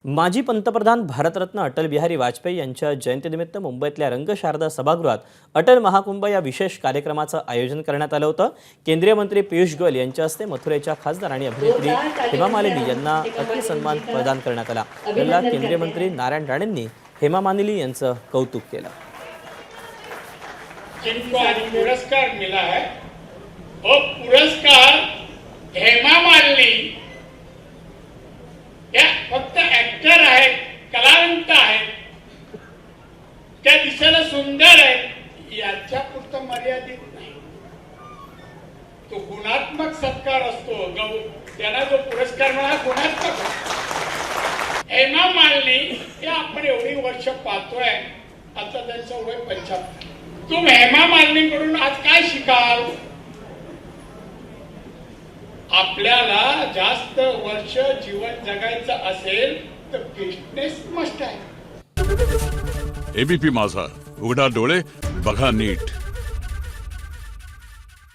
माजी पंतप्रधान भारतरत्न अटल बिहारी वाजपेयी यांच्या जयंतीनिमित्त मुंबईतल्या रंगशारदा सभागृहात अटल महाकुंभ या विशेष कार्यक्रमाचं आयोजन करण्यात आलं होतं। केंद्रीय मंत्री पीयूष गोयल यांच्या हस्ते मथुरेच्या खासदार आणि अभिनेत्री हेमा मालिनी यांना अटल सन्मान प्रदान करण्यात आला। याला केंद्रीय मंत्री नारायण राणेंनी हेमा मालिनी यांचं कौतुक केलं। जिनको आज पुरस्कार मिला है और पुरस्कार हेमा मालिनी या फक्त ऍक्टर आहे, कलावंत आहे, त्या दिसायला सुंदर आहे याच्या पुरतं मर्यादित नाही। तो गुणात्मक सत्कार असतो। त्यांना जो पुरस्कार मिळाला गुणात्मक। हेमा मालिनी या आपण एवढी वर्ष पाहतोय, आता त्यांचं वय 75। तुम्ही हेमा मालिनीकडून आज काय शिकाल? आपल्याला जास्त वर्ष जीवन जगायचं असेल तर फिटनेस मस्ट आहे। एबीपी माझा, उघडा डोळे बघा नीट।